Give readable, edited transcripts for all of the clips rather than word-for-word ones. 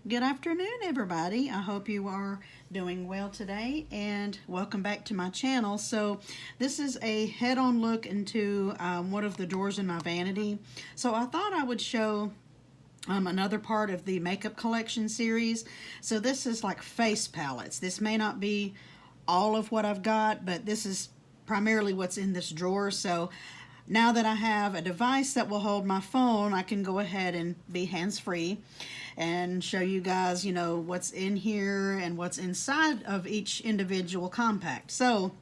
Good afternoon, everybody. I hope you are doing well today, and welcome back to my channel. So this is a head-on look into one of the drawers in my vanity. So I thought I would show another part of the makeup collection series. So this is like face palettes. This may not be all of what I've got, but this is primarily what's in this drawer. So now that I have a device that will hold my phone, I can go ahead and be hands-free and show you guys, what's in here and what's inside of each individual compact. So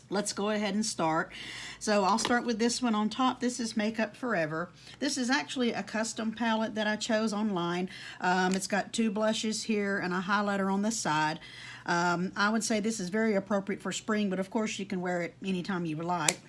let's go ahead and start. So I'll start with this one on top. This is Makeup Forever. This is actually a custom palette that I chose online. It's got two blushes here and a highlighter on the side. I would say this is very appropriate for spring, but of course you can wear it anytime you like.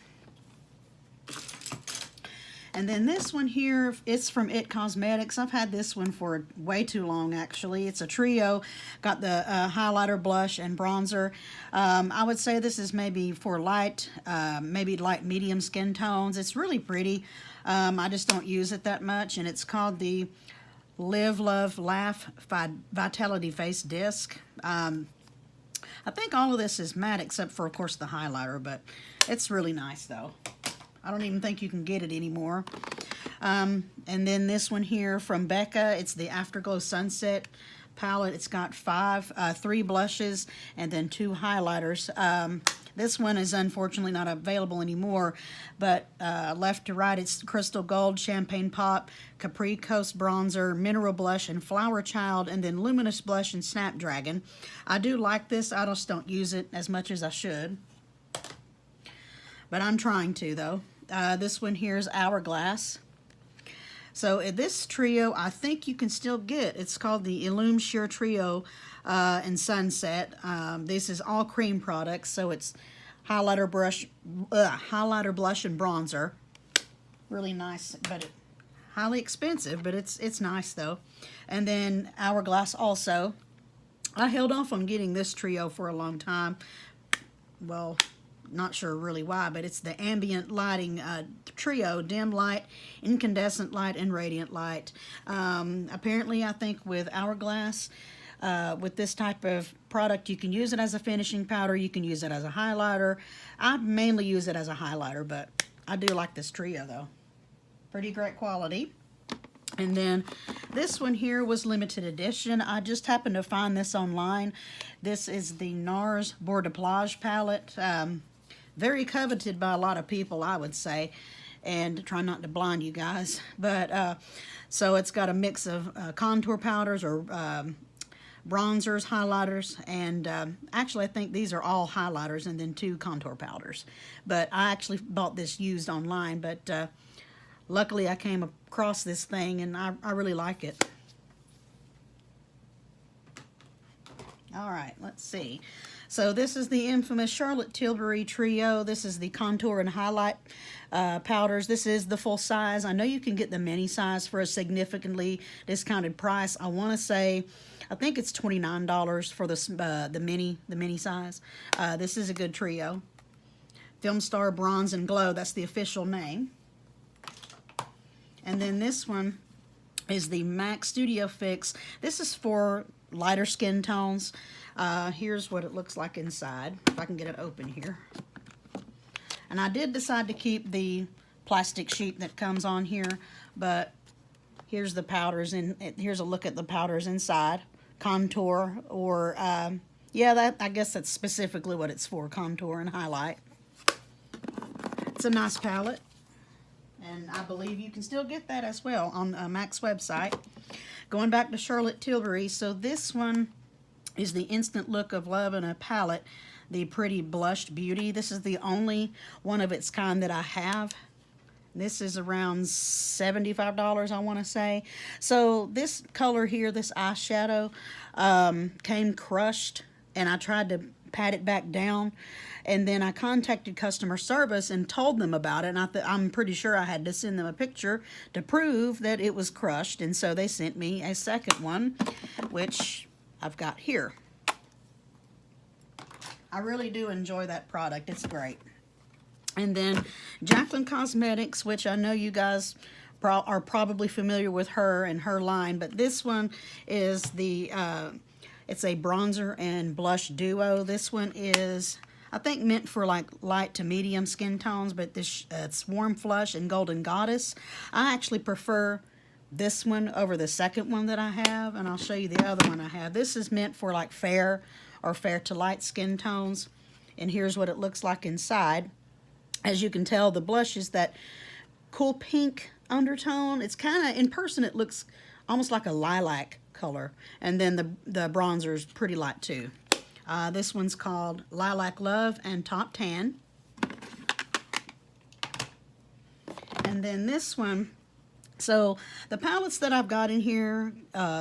And then this one here, it's from It Cosmetics. I've had this one for way too long, actually. It's a trio. Got the highlighter, blush, and bronzer. I would say this is maybe for light, maybe light medium skin tones. It's really pretty. I just don't use it that much. And it's called the Live, Love, Laugh Vitality Face Disc. I think all of this is matte except for, of course, the highlighter. But it's really nice, though. I don't even think you can get it anymore. And then this one here from Becca, it's the Afterglow Sunset palette. It's got three blushes and then two highlighters. This one is unfortunately not available anymore, but left to right, it's Crystal Gold, Champagne Pop, Capri Coast Bronzer, Mineral Blush, and Flower Child, and then Luminous Blush and Snapdragon. I do like this. I just don't use it as much as I should, but I'm trying to, though. This one here is Hourglass. So this trio, I think you can still get. It's called the Illume Sheer Trio in Sunset. This is all cream products, so it's highlighter, blush, and bronzer. Really nice, but highly expensive, but it's nice though. And then Hourglass also. I held off on getting this trio for a long time. Well, not sure really why, but it's the ambient lighting trio: dim light, incandescent light, and radiant light. Apparently, I think with Hourglass, with this type of product, you can use it as a finishing powder, you can use it as a highlighter. I mainly use it as a highlighter, but I do like this trio though. Pretty great quality. And then this one here was limited edition. I just happened to find this online. This is the NARS Bord de Plage palette. Very coveted by a lot of people, I would say, and try not to blind you guys. But so it's got a mix of contour powders or bronzers, highlighters, and actually I think these are all highlighters and then two contour powders. But I actually bought this used online, but luckily I came across this thing and I really like it. All right, let's see. So this is the infamous Charlotte Tilbury Trio. This is the contour and highlight powders. This is the full size. I know you can get the mini size for a significantly discounted price. I want to say, I think it's $29 for the mini size. This is a good trio. Film Star Bronze and Glow. That's the official name. And then this one is the MAC Studio Fix. This is for lighter skin tones. Here's what it looks like inside, if I can get it open here. And I did decide to keep the plastic sheet that comes on here, but here's the powders, and here's a look at the powders inside. Contour, or yeah, I guess that's specifically what it's for, contour and highlight. It's a nice palette, and I believe you can still get that as well on MAC's website. Going back to Charlotte Tilbury, so this one is the Instant Look of Love in a palette, the Pretty Blushed Beauty. This is the only one of its kind that I have. This is around $75, I want to say. So this color here, this eyeshadow, came crushed, and I tried to pat it back down, and then I contacted customer service and told them about it, and I'm pretty sure I had to send them a picture to prove that it was crushed, and so they sent me a second one, which I've got here. I really do enjoy that product. It's great. And then Jaclyn Cosmetics, which I know you guys are probably familiar with her and her line, but this one is the, it's a bronzer and blush duo. This one is, I think, meant for like light to medium skin tones, but this it's Warm Flush and Golden Goddess. I actually prefer this one over the second one that I have, and I'll show you the other one I have. This is meant for like fair or fair to light skin tones, and here's what it looks like inside. As you can tell, the blush is that cool pink undertone. It's kind of, in person, it looks almost like a lilac color, and then the bronzer is pretty light too. This one's called Lilac Love and Top Tan. And then this one, so the palettes that I've got in here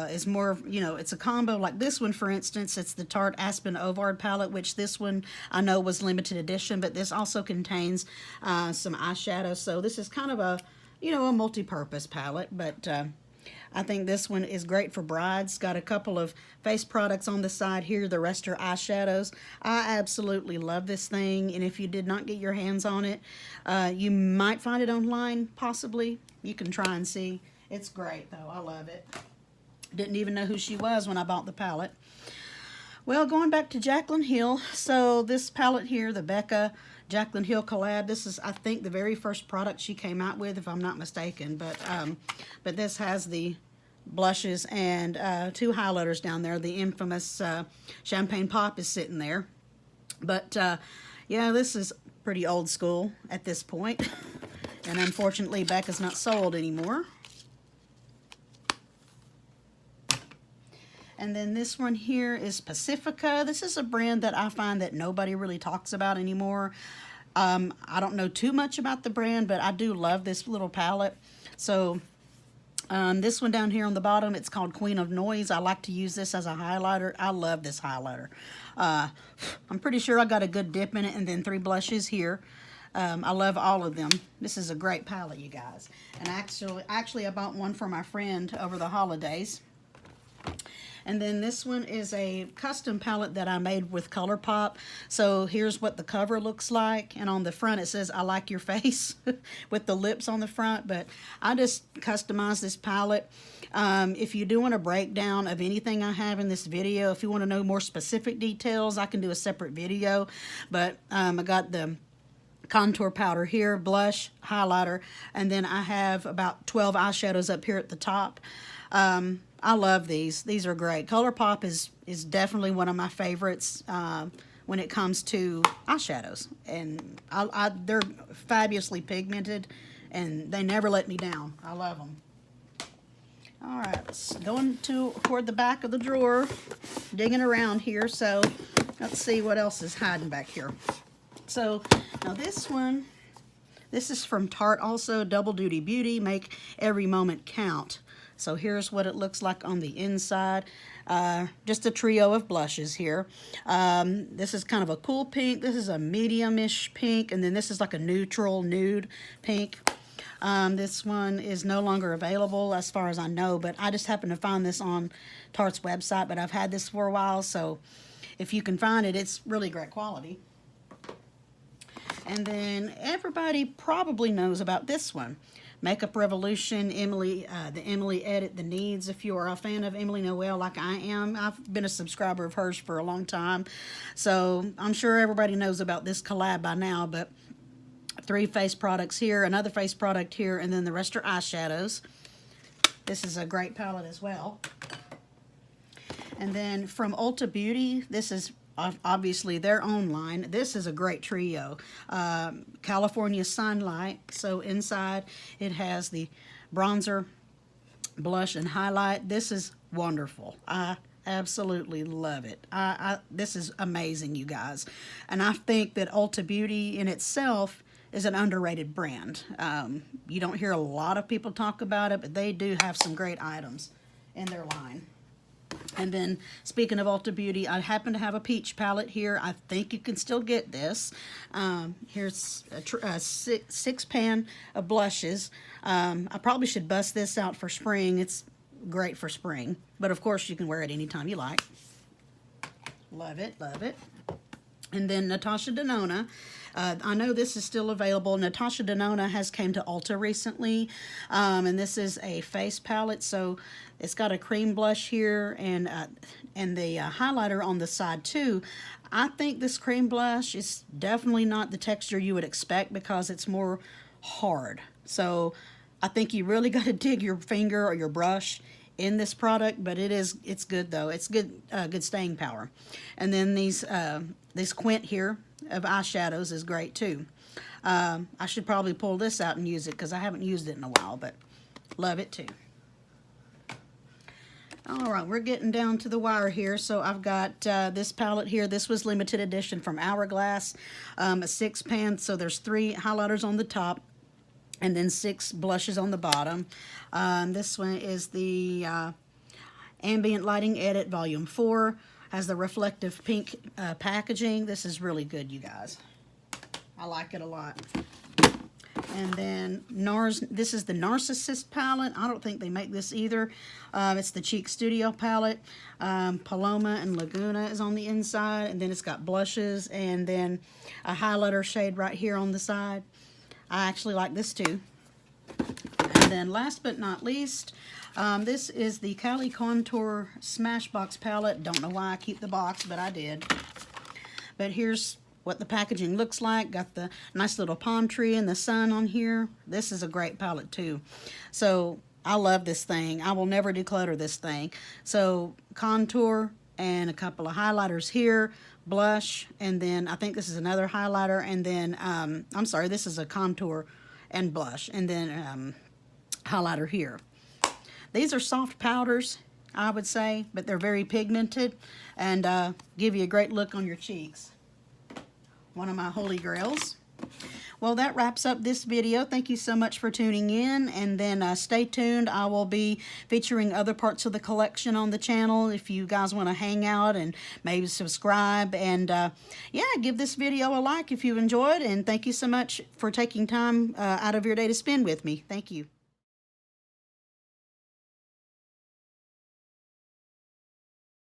is more, you know, it's a combo. Like this one, for instance, it's the Tarte Aspen Ovard palette, which this one I know was limited edition, but this also contains some eyeshadow. So this is kind of a, you know, a multi-purpose palette, but I think this one is great for brides. Got a couple of face products on the side here. The rest are eyeshadows. I absolutely love this thing, and if you did not get your hands on it, you might find it online, possibly. You can try and see. It's great, though. I love it. Didn't even know who she was when I bought the palette. Well, going back to Jaclyn Hill. So this palette here, the Becca Jaclyn Hill collab, this is, I think, the very first product she came out with, if I'm not mistaken. But this has the blushes and 2 highlighters down there. The infamous Champagne Pop is sitting there. But yeah, this is pretty old school at this point. And unfortunately, Becca's not sold anymore. And then this one here is Pacifica. This is a brand that I find that nobody really talks about anymore. I don't know too much about the brand, but I do love this little palette. So this one down here on the bottom, it's called Queen of Noise. I like to use this as a highlighter. I love this highlighter. I'm pretty sure I got a good dip in it, and then 3 blushes here. I love all of them. This is a great palette, you guys. And actually I bought one for my friend over the holidays. And then this one is a custom palette that I made with ColourPop. So here's what the cover looks like. And on the front it says, I like your face, with the lips on the front. But I just customized this palette. If you do want a breakdown of anything I have in this video, if you want to know more specific details, I can do a separate video. But I got the contour powder here, blush, highlighter, and then I have about 12 eyeshadows up here at the top. I love these. These are great. ColourPop is definitely one of my favorites when it comes to eyeshadows. And they're fabulously pigmented, and they never let me down. I love them. All right, let's going toward the back of the drawer, digging around here. So let's see what else is hiding back here. So now this one, this is from Tarte also, Double Duty Beauty, Make Every Moment Count. So here's what it looks like on the inside. Just a trio of blushes here. This is kind of a cool pink. This is a medium-ish pink. And then this is like a neutral nude pink. This one is no longer available as far as I know, but I just happened to find this on Tarte's website, but I've had this for a while, so if you can find it, it's really great quality. And then everybody probably knows about this one. Makeup Revolution, Emily, the Emily Edit the Needs. If you are a fan of Emily Noel like I am, I've been a subscriber of hers for a long time. So I'm sure everybody knows about this collab by now, but 3 face products here, another face product here, and then the rest are eyeshadows. This is a great palette as well. And then from Ulta Beauty, this is obviously their own line. This is a great trio. California Sunlight. So inside it has the bronzer, blush, and highlight. This is wonderful. I absolutely love it. This is amazing, you guys. And I think that Ulta Beauty in itself is an underrated brand. You don't hear a lot of people talk about it, but they do have some great items in their line. And then, speaking of Ulta Beauty, I happen to have a peach palette here. I think you can still get this. Here's a 6 pan of blushes. I probably should bust this out for spring. It's great for spring. But, of course, you can wear it anytime you like. Love it, love it. And then Natasha Denona. I know this is still available. Natasha Denona has came to Ulta recently. And this is a face palette. So it's got a cream blush here and the highlighter on the side too. I think this cream blush is definitely not the texture you would expect because it's more hard. So I think you really got to dig your finger or your brush in this product, but it's good though. It's good good staying power. And then this Quint here of eyeshadows is great too. I should probably pull this out and use it because I haven't used it in a while, but love it too. All right, we're getting down to the wire here. So I've got this palette here. This was limited edition from Hourglass, a 6-pan. So there's 3 highlighters on the top and then 6 blushes on the bottom. This one is the Ambient Lighting Edit Volume 4. Has the reflective pink packaging. This is really good, you guys. I like it a lot. And then this is the Narcissist palette. I don't think they make this either. It's the Cheek Studio palette. Paloma and Laguna is on the inside. And then it's got blushes and then a highlighter shade right here on the side. I actually like this too. And then last but not least, this is the Kylie Contour Smashbox palette. Don't know why I keep the box, but I did. But here's what the packaging looks like. Got the nice little palm tree and the sun on here. This is a great palette too. So I love this thing. I will never declutter this thing. So contour and a couple of highlighters here, blush, and then I think this is another highlighter, and then I'm sorry, this is a contour and blush, and then highlighter here. These are soft powders, I would say, but they're very pigmented and give you a great look on your cheeks. One of my holy grails. Well, that wraps up this video. Thank you so much for tuning in, and then stay tuned. I will be featuring other parts of the collection on the channel if you guys want to hang out and maybe subscribe, and yeah, give this video a like if you enjoyed, and thank you so much for taking time out of your day to spend with me. Thank you.